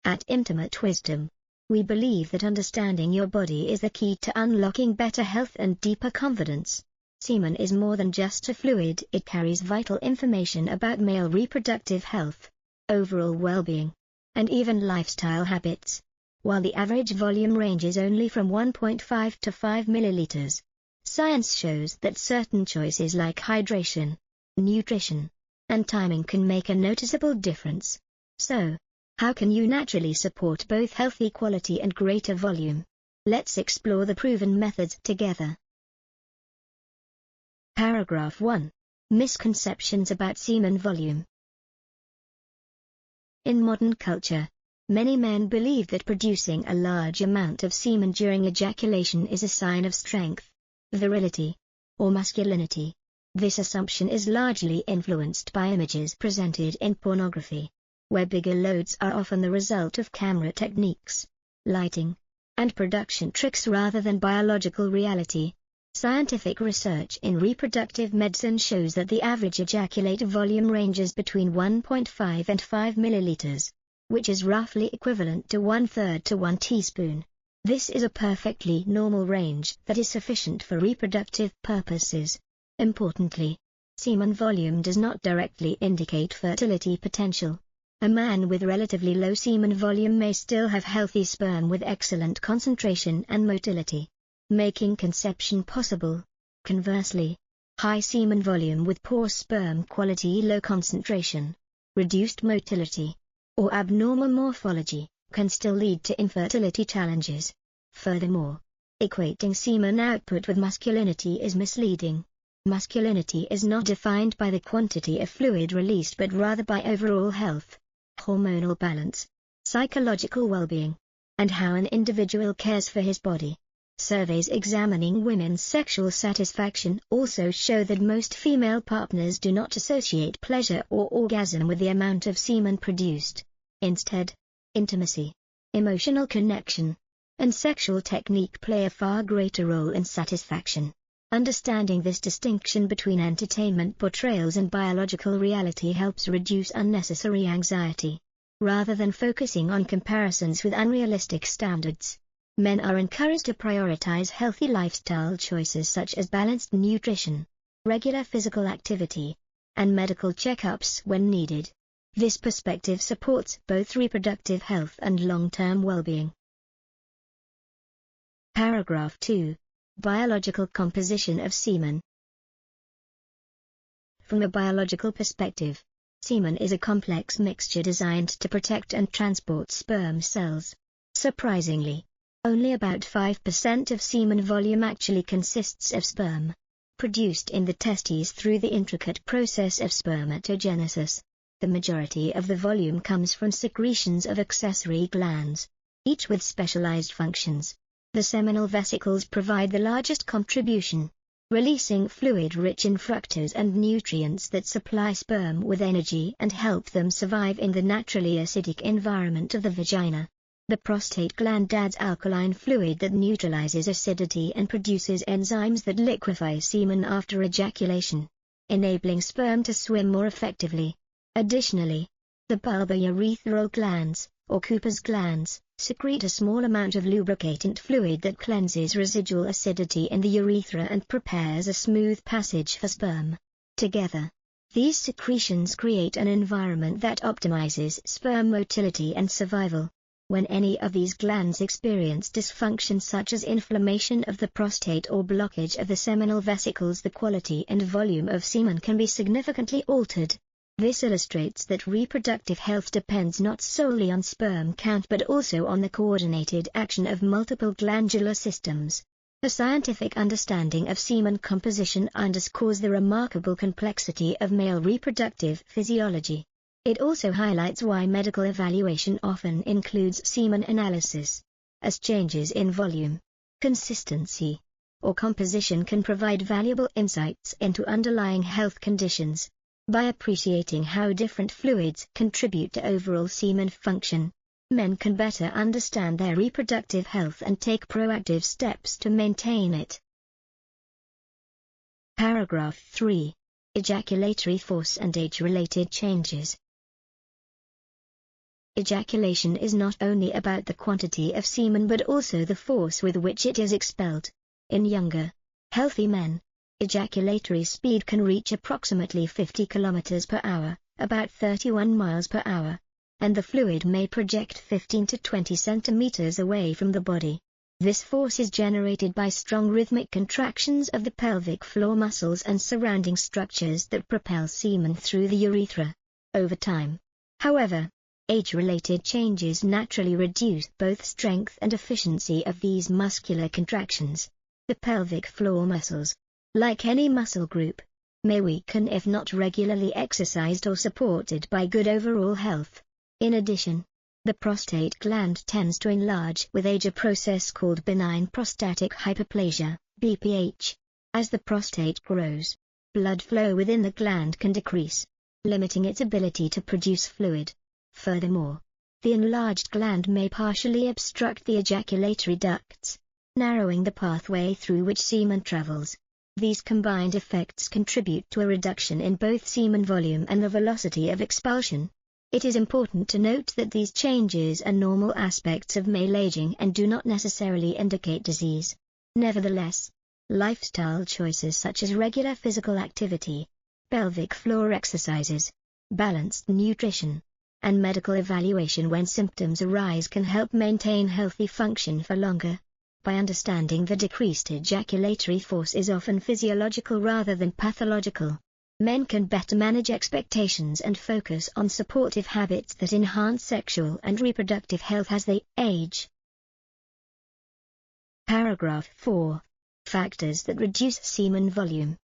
At Intimate Wisdom, we believe that understanding your body is the key to unlocking better health and deeper confidence. Semen is more than just a fluid, it carries vital information about male reproductive health, overall well-being, and even lifestyle habits. While the average volume ranges only from 1.5 to 5 milliliters, science shows that certain choices like hydration, nutrition, and timing can make a noticeable difference. So, how can you naturally support both healthy quality and greater volume? Let's explore the proven methods together. Paragraph 1. Misconceptions about semen volume. In modern culture, many men believe that producing a large amount of semen during ejaculation is a sign of strength, virility, or masculinity. This assumption is largely influenced by images presented in pornography, where bigger loads are often the result of camera techniques, lighting, and production tricks rather than biological reality. Scientific research in reproductive medicine shows that the average ejaculate volume ranges between 1.5 and 5 milliliters, which is roughly equivalent to 1/3 to 1 teaspoon. This is a perfectly normal range that is sufficient for reproductive purposes. Importantly, semen volume does not directly indicate fertility potential. A man with relatively low semen volume may still have healthy sperm with excellent concentration and motility, making conception possible. Conversely, high semen volume with poor sperm quality, low concentration, reduced motility, or abnormal morphology, can still lead to infertility challenges. Furthermore, equating semen output with masculinity is misleading. Masculinity is not defined by the quantity of fluid released but rather by overall health, hormonal balance, psychological well-being, and how an individual cares for his body. Surveys examining women's sexual satisfaction also show that most female partners do not associate pleasure or orgasm with the amount of semen produced. Instead, intimacy, emotional connection, and sexual technique play a far greater role in satisfaction. Understanding this distinction between entertainment portrayals and biological reality helps reduce unnecessary anxiety. Rather than focusing on comparisons with unrealistic standards, men are encouraged to prioritize healthy lifestyle choices such as balanced nutrition, regular physical activity, and medical checkups when needed. This perspective supports both reproductive health and long-term well-being. Paragraph 2. Biological composition of semen. From a biological perspective, semen is a complex mixture designed to protect and transport sperm cells. Surprisingly, only about 5% of semen volume actually consists of sperm, produced in the testes through the intricate process of spermatogenesis. The majority of the volume comes from secretions of accessory glands, each with specialized functions. The seminal vesicles provide the largest contribution, releasing fluid rich in fructose and nutrients that supply sperm with energy and help them survive in the naturally acidic environment of the vagina. The prostate gland adds alkaline fluid that neutralizes acidity and produces enzymes that liquefy semen after ejaculation, enabling sperm to swim more effectively. Additionally, the bulbourethral glands, or Cooper's glands, secrete a small amount of lubricant fluid that cleanses residual acidity in the urethra and prepares a smooth passage for sperm. Together, these secretions create an environment that optimizes sperm motility and survival. When any of these glands experience dysfunction such as inflammation of the prostate or blockage of the seminal vesicles, the quality and volume of semen can be significantly altered. This illustrates that reproductive health depends not solely on sperm count but also on the coordinated action of multiple glandular systems. A scientific understanding of semen composition underscores the remarkable complexity of male reproductive physiology. It also highlights why medical evaluation often includes semen analysis, as changes in volume, consistency, or composition can provide valuable insights into underlying health conditions. By appreciating how different fluids contribute to overall semen function, men can better understand their reproductive health and take proactive steps to maintain it. Paragraph 3. Ejaculatory force and age-related changes. Ejaculation is not only about the quantity of semen but also the force with which it is expelled. In younger, healthy men, ejaculatory speed can reach approximately 50 km per hour, about 31 miles per hour, and the fluid may project 15 to 20 centimeters away from the body. This force is generated by strong rhythmic contractions of the pelvic floor muscles and surrounding structures that propel semen through the urethra. Over time, however, age-related changes naturally reduce both strength and efficiency of these muscular contractions. The pelvic floor muscles, like any muscle group, may weaken if not regularly exercised or supported by good overall health. In addition, the prostate gland tends to enlarge with age, a process called benign prostatic hyperplasia, BPH. As the prostate grows, blood flow within the gland can decrease, limiting its ability to produce fluid. Furthermore, the enlarged gland may partially obstruct the ejaculatory ducts, narrowing the pathway through which semen travels. These combined effects contribute to a reduction in both semen volume and the velocity of expulsion. It is important to note that these changes are normal aspects of male aging and do not necessarily indicate disease. Nevertheless, lifestyle choices such as regular physical activity, pelvic floor exercises, balanced nutrition, and medical evaluation when symptoms arise can help maintain healthy function for longer. By understanding the decreased ejaculatory force is often physiological rather than pathological, men can better manage expectations and focus on supportive habits that enhance sexual and reproductive health as they age. Paragraph 4. Factors that reduce semen volume.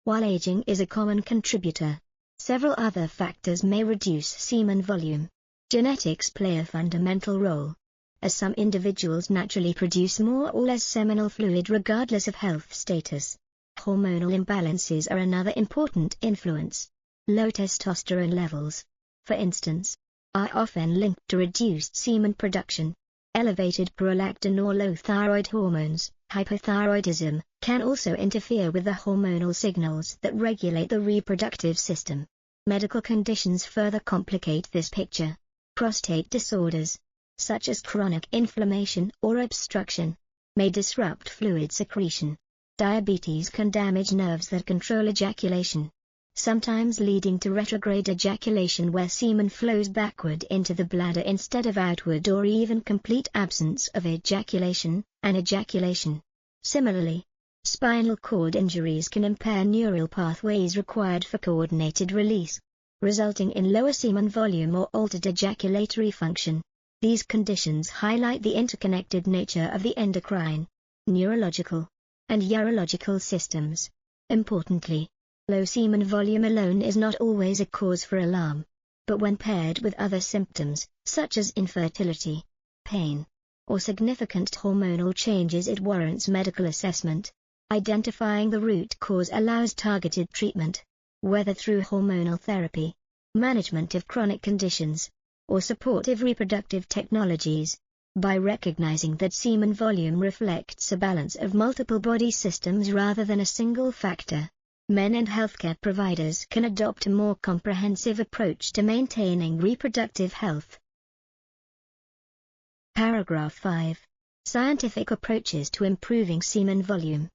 While aging is a common contributor, several other factors may reduce semen volume. Genetics play a fundamental role, as some individuals naturally produce more or less seminal fluid regardless of health status. Hormonal imbalances are another important influence. Low testosterone levels, for instance, are often linked to reduced semen production. Elevated prolactin or low thyroid hormones, hypothyroidism, can also interfere with the hormonal signals that regulate the reproductive system. Medical conditions further complicate this picture. Prostate disorders, such as chronic inflammation or obstruction, may disrupt fluid secretion. Diabetes can damage nerves that control ejaculation, sometimes leading to retrograde ejaculation where semen flows backward into the bladder instead of outward, or even complete absence of ejaculation, and ejaculation. Similarly, spinal cord injuries can impair neural pathways required for coordinated release, resulting in lower semen volume or altered ejaculatory function. These conditions highlight the interconnected nature of the endocrine, neurological, and urological systems. Importantly, low semen volume alone is not always a cause for alarm, but when paired with other symptoms, such as infertility, pain, or significant hormonal changes, it warrants medical assessment. Identifying the root cause allows targeted treatment, whether through hormonal therapy, management of chronic conditions, or supportive reproductive technologies. By recognizing that semen volume reflects a balance of multiple body systems rather than a single factor, men and healthcare providers can adopt a more comprehensive approach to maintaining reproductive health. Paragraph 5. Scientific approaches to improving semen volume.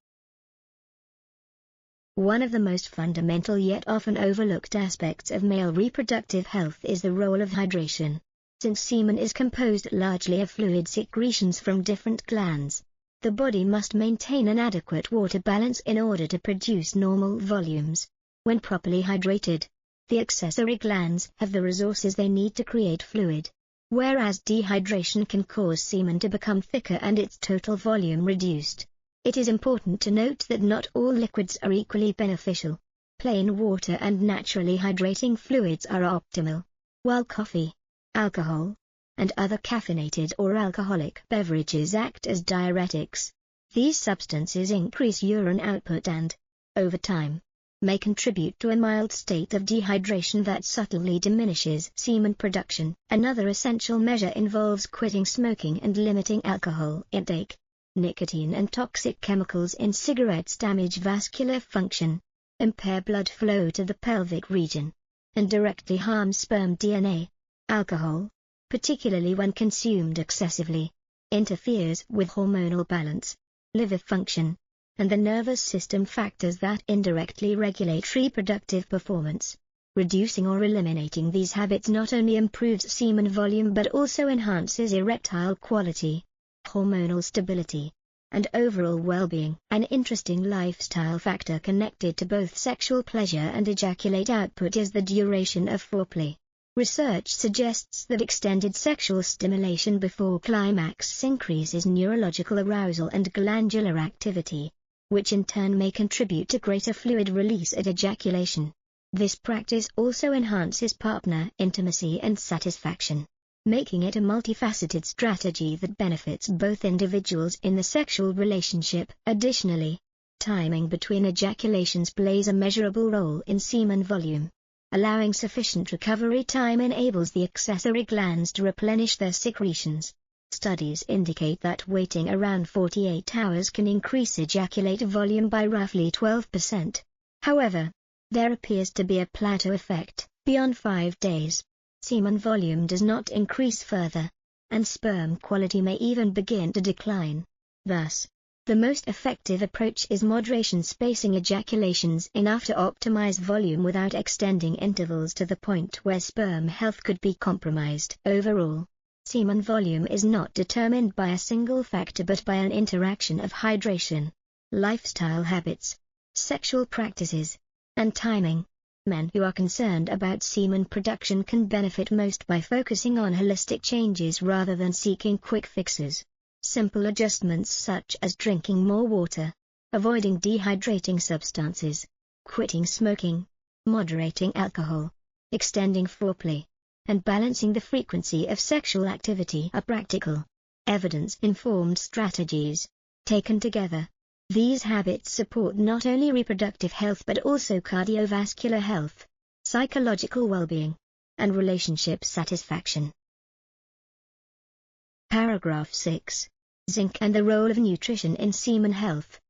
One of the most fundamental yet often overlooked aspects of male reproductive health is the role of hydration. Since semen is composed largely of fluid secretions from different glands, the body must maintain an adequate water balance in order to produce normal volumes. When properly hydrated, the accessory glands have the resources they need to create fluid, whereas dehydration can cause semen to become thicker and its total volume reduced. It is important to note that not all liquids are equally beneficial. Plain water and naturally hydrating fluids are optimal, while coffee, alcohol, and other caffeinated or alcoholic beverages act as diuretics. These substances increase urine output and, over time, may contribute to a mild state of dehydration that subtly diminishes semen production. Another essential measure involves quitting smoking and limiting alcohol intake. Nicotine and toxic chemicals in cigarettes damage vascular function, impair blood flow to the pelvic region, and directly harm sperm DNA. Alcohol, particularly when consumed excessively, interferes with hormonal balance, liver function, and the nervous system, factors that indirectly regulate reproductive performance. Reducing or eliminating these habits not only improves semen volume but also enhances erectile quality, hormonal stability, and overall well-being. An interesting lifestyle factor connected to both sexual pleasure and ejaculate output is the duration of foreplay. Research suggests that extended sexual stimulation before climax increases neurological arousal and glandular activity, which in turn may contribute to greater fluid release at ejaculation. This practice also enhances partner intimacy and satisfaction, making it a multifaceted strategy that benefits both individuals in the sexual relationship. Additionally, timing between ejaculations plays a measurable role in semen volume. Allowing sufficient recovery time enables the accessory glands to replenish their secretions. Studies indicate that waiting around 48 hours can increase ejaculate volume by roughly 12%. However, there appears to be a plateau effect. Beyond 5 days, semen volume does not increase further, and sperm quality may even begin to decline. Thus, the most effective approach is moderation, spacing ejaculations enough to optimize volume without extending intervals to the point where sperm health could be compromised. Overall, semen volume is not determined by a single factor but by an interaction of hydration, lifestyle habits, sexual practices, and timing. Men who are concerned about semen production can benefit most by focusing on holistic changes rather than seeking quick fixes. Simple adjustments such as drinking more water, avoiding dehydrating substances, quitting smoking, moderating alcohol, extending foreplay, and balancing the frequency of sexual activity are practical, evidence-informed strategies. Taken together, these habits support not only reproductive health but also cardiovascular health, psychological well-being, and relationship satisfaction. Paragraph 6. Zinc and the role of nutrition in semen health.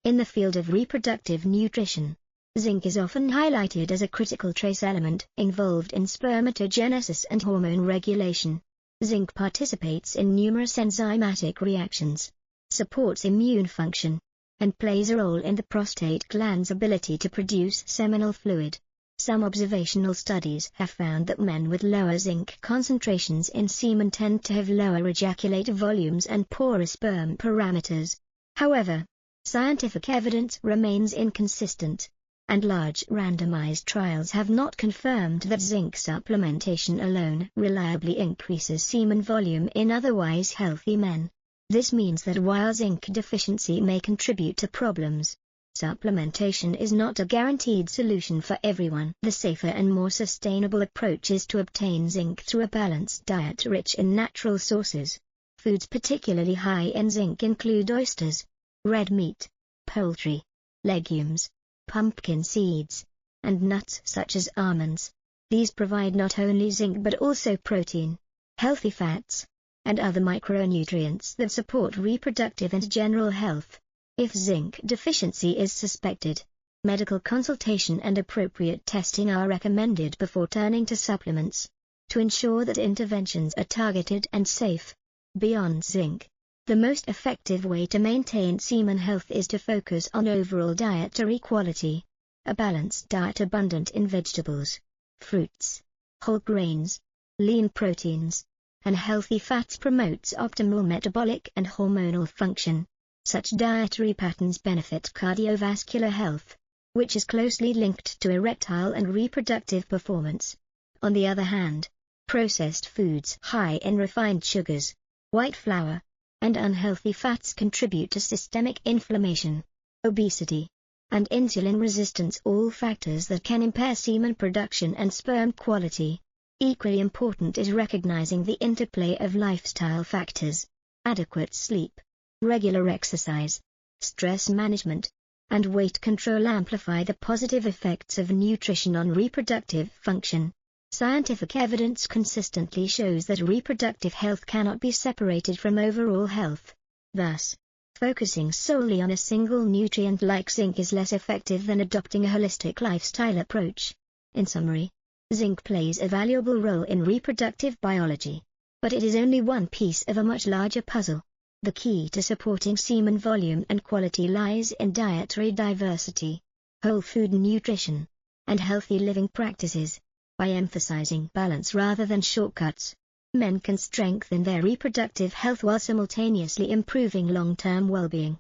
In the field of reproductive nutrition, zinc is often highlighted as a critical trace element involved in spermatogenesis and hormone regulation. Zinc participates in numerous enzymatic reactions, supports immune function, and plays a role in the prostate gland's ability to produce seminal fluid. Some observational studies have found that men with lower zinc concentrations in semen tend to have lower ejaculate volumes and poorer sperm parameters. However, scientific evidence remains inconsistent, and large randomized trials have not confirmed that zinc supplementation alone reliably increases semen volume in otherwise healthy men. This means that while zinc deficiency may contribute to problems, supplementation is not a guaranteed solution for everyone. The safer and more sustainable approach is to obtain zinc through a balanced diet rich in natural sources. Foods particularly high in zinc include oysters, red meat, poultry, legumes, pumpkin seeds, and nuts such as almonds. These provide not only zinc but also protein, healthy fats, and other micronutrients that support reproductive and general health. If zinc deficiency is suspected, medical consultation and appropriate testing are recommended before turning to supplements, to ensure that interventions are targeted and safe. Beyond zinc, the most effective way to maintain semen health is to focus on overall dietary quality. A balanced diet abundant in vegetables, fruits, whole grains, lean proteins, and healthy fats promotes optimal metabolic and hormonal function. Such dietary patterns benefit cardiovascular health, which is closely linked to erectile and reproductive performance. On the other hand, processed foods high in refined sugars, white flour, and unhealthy fats contribute to systemic inflammation, obesity, and insulin resistance, all factors that can impair semen production and sperm quality. Equally important is recognizing the interplay of lifestyle factors. Adequate sleep, regular exercise, stress management, and weight control amplify the positive effects of nutrition on reproductive function. Scientific evidence consistently shows that reproductive health cannot be separated from overall health. Thus, Focusing solely on a single nutrient like zinc is less effective than adopting a holistic lifestyle approach. In summary, zinc plays a valuable role in reproductive biology, but it is only one piece of a much larger puzzle. The key to supporting semen volume and quality lies in dietary diversity, whole food nutrition, and healthy living practices. By emphasizing balance rather than shortcuts, men can strengthen their reproductive health while simultaneously improving long-term well-being.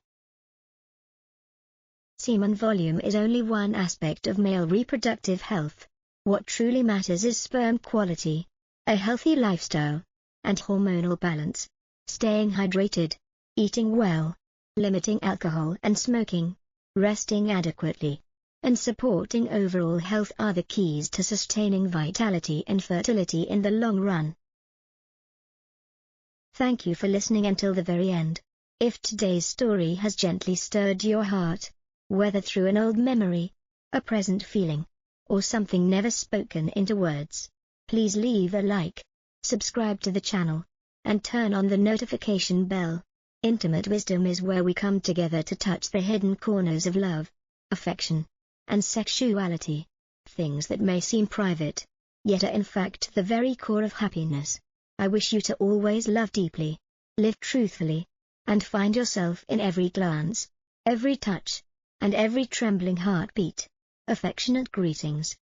Semen volume is only one aspect of male reproductive health. What truly matters is sperm quality, a healthy lifestyle, and hormonal balance. Staying hydrated, eating well, limiting alcohol and smoking, resting adequately, and supporting overall health are the keys to sustaining vitality and fertility in the long run. Thank you for listening until the very end. If today's story has gently stirred your heart, whether through an old memory, a present feeling, or something never spoken into words, please leave a like, subscribe to the channel, and turn on the notification bell. Intimate wisdom is where we come together to touch the hidden corners of love, affection, and sexuality, things that may seem private, yet are in fact the very core of happiness. I wish you to always love deeply, live truthfully, and find yourself in every glance, every touch, and every trembling heartbeat. Affectionate greetings.